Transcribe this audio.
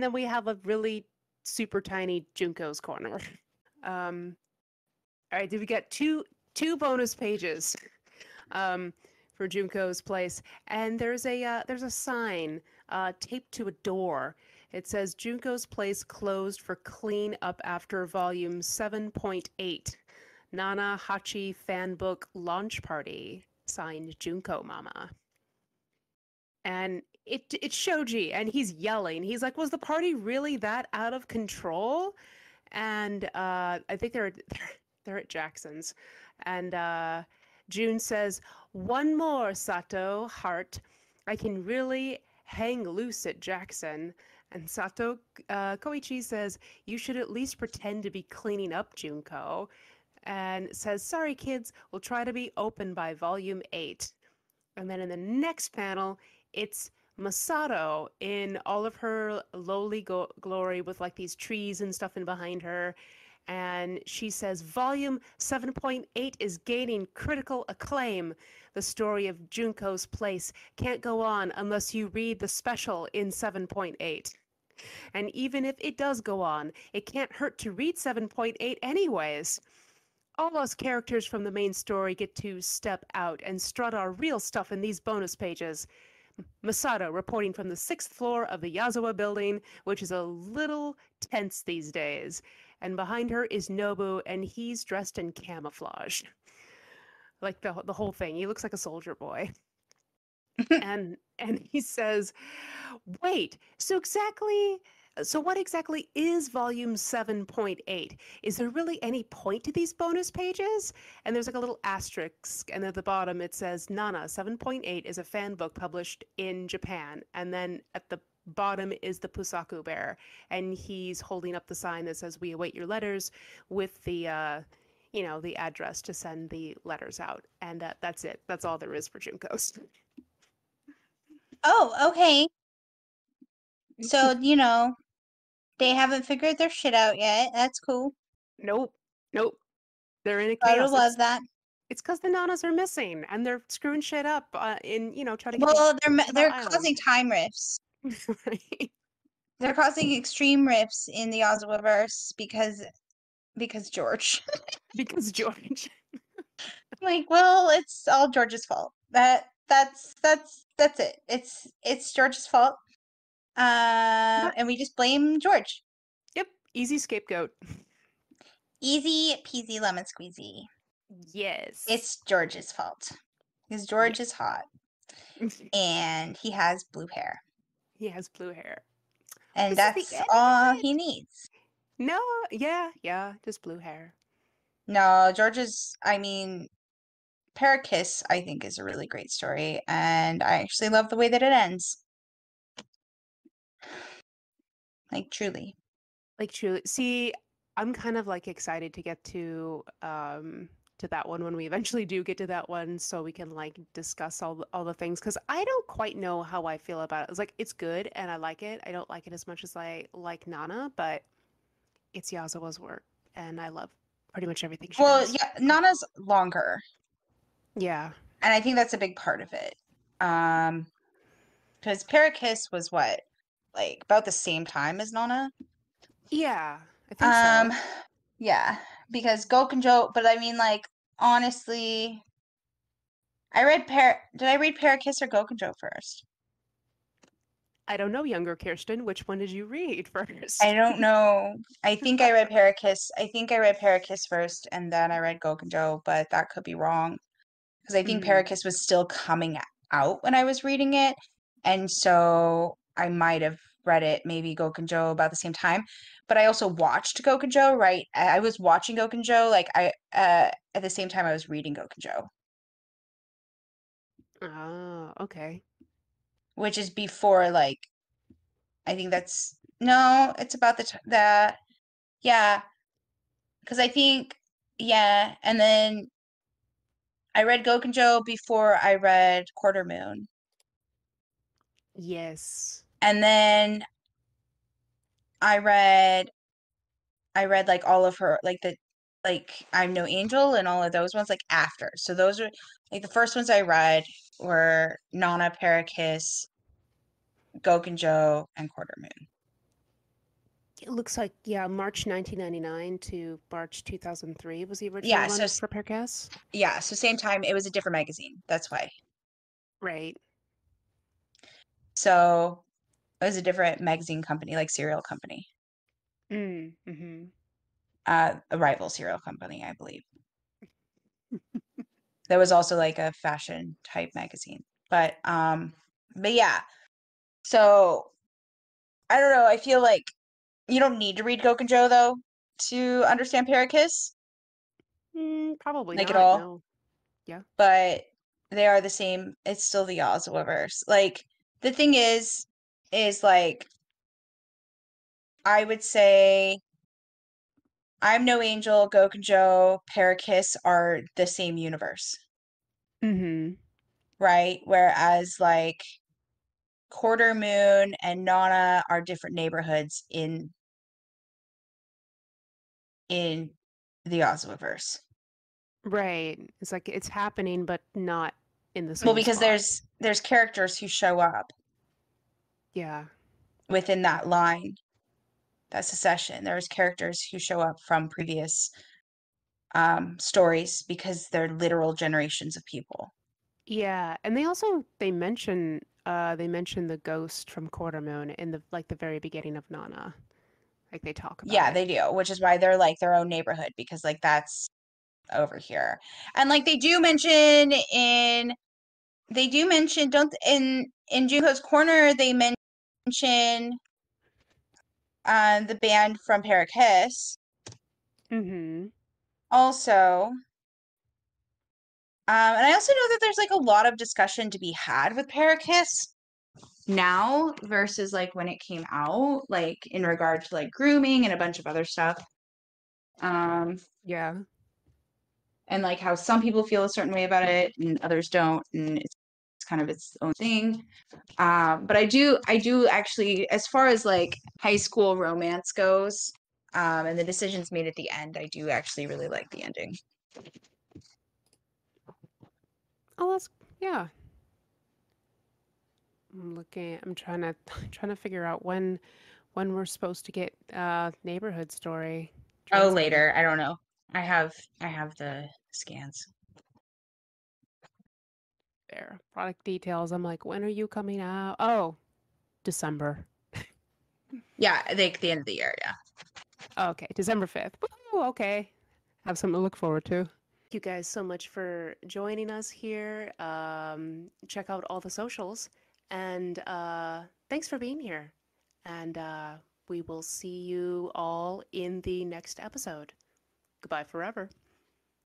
then we have a really super tiny Junko's corner. Um, all right, did we get two bonus pages um, for Junko's place? And there's a sign taped to a door. It says Junko's place closed for clean up after volume 7.8. Nana Hachi fan book launch party. Signed Junko Mama. And it's Shoji, and he's yelling. He's like, "Was the party really that out of control?" And I think they're at Jackson's, and June says, "One more, Sato, heart. I can really hang loose at Jackson." And Sato Koichi says, "You should at least pretend to be cleaning up, Junko." And says, "Sorry, kids, we'll try to be open by volume 8." And then in the next panel, it's Masato in all of her lowly glory with like these trees and stuff in behind her. And she says, Volume 7.8 is gaining critical acclaim. The story of Junko's place can't go on unless you read the special in 7.8. And even if it does go on, it can't hurt to read 7.8 anyways. All us characters from the main story get to step out and strut our real stuff in these bonus pages. Masato reporting from the 6th floor of the Yazawa building, which is a little tense these days. And behind her is Nobu, and he's dressed in camouflage. Like the whole thing. He looks like a soldier boy. and he says, "Wait, so what exactly is volume 7.8? Is there really any point to these bonus pages?" And there's like a little asterisk, and at the bottom it says, "Nana, 7.8 is a fan book published in Japan." And then at the bottom is the Pusaku bear, and he's holding up the sign that says, "We await your letters," with the the address to send the letters out. And that's it. That's all there is for Junko's. Oh, okay. So, they haven't figured their shit out yet. That's cool. Nope. Nope. They're in a Gotta chaos. love that. It's because the Nanas are missing and they're screwing shit up trying to get Well, to Bell they're Island. causing time rifts. Right. They're causing extreme rifts in the Ozawaverse because George. Because George. Like, well, it's all George's fault. That's it. It's George's fault. And we just blame George. Yep. Easy scapegoat. Easy peasy lemon squeezy. Yes. It's George's fault. Because George is hot. And he has blue hair. He has blue hair. And This is that's the end all of it. he needs. No, yeah, just blue hair. No, Parakiss, I think, is a really great story. And I actually love the way that it ends. Like, truly. See, I'm kind of like excited to get to that one when we eventually do get to that one, so we can like discuss all the things, because I don't quite know how I feel about it. It's like it's good and I like it. I don't like it as much as I like Nana, but it's Yazawa's work and I love pretty much everything she does. Yeah, Nana's longer. Yeah. And I think that's a big part of it. Because Parakiss was what? Like about the same time as Nana? Yeah, I think so. Yeah, because Gokenjo, but I mean, like, honestly, did I read Parakiss or Gokenjo first? I don't know, younger Kirsten. Which one did you read first? I don't know. I think I read Parakiss. I think I read Parakiss first, and then I read Gokenjo, but that could be wrong. Because I think Mm. Parakiss was still coming out when I was reading it, and so I might have read it, maybe Gokenjo, about the same time. But I also watched Gokenjo, right? I was watching Gokenjo, like at the same time I was reading Gokenjo, Oh, okay. which is before, like, I think that's no, it's about the yeah, because I think yeah, and then I read Gokenjo before I read Quarter Moon, Yes. and then I read like all of her, like I'm No Angel and all of those ones, like, after. So those are like the first ones I read were Nana, Parakiss, Gokenjo, and Quarter Moon. It looks like, yeah, March 1999 to March 2003 was the original Yeah, run for Percas. yeah, so same time. It was a different magazine. That's why. Right. So it was a different magazine company, like cereal company, Mm-hmm. a rival cereal company, I believe. There was also like a fashion type magazine, but yeah. So I don't know. I feel like you don't need to read Gokenjo though to understand Parakiss, Probably like at not, all. no. Yeah. But they are the same. It's still the Ozawaverse. Like the thing is like I would say I'm No Angel, Gokenjo, Parakiss are the same universe, Mm-hmm. right? Whereas like Quarter Moon and Nana are different neighborhoods in the Ozawaverse. Right. It's like it's happening, but not in the Well, same because spot. there's characters who show up Yeah. within that line, that secession. There's characters who show up from previous stories because they're literal generations of people. Yeah. And they mention the ghost from Quarter Moon in the very beginning of Nana. Like they talk about Yeah, it. they do, which is why they're like their own neighborhood because like that's over here. And like they do mention don't in Junko's corner they mention the band from Parakiss Mm-hmm. also. And I also know that there's like a lot of discussion to be had with Parakiss now versus like when it came out, like in regard to like grooming and a bunch of other stuff. Um, Yeah. and like how some people feel a certain way about it and others don't, and it's kind of its own thing. But I do actually, as far as like high school romance goes, and the decisions made at the end, I do actually really like the ending. Oh, that's yeah. I'm trying to figure out when we're supposed to get neighborhood story Oh, translated. later. I don't know. I have the scans. There. Product details. I'm like, when are you coming out? Oh, December. Yeah, like the end of the year, yeah. Okay, December 5th. Woo, okay. Have something to look forward to. Thank you guys so much for joining us here. Check out all the socials. And thanks for being here. And we will see you all in the next episode. Goodbye forever.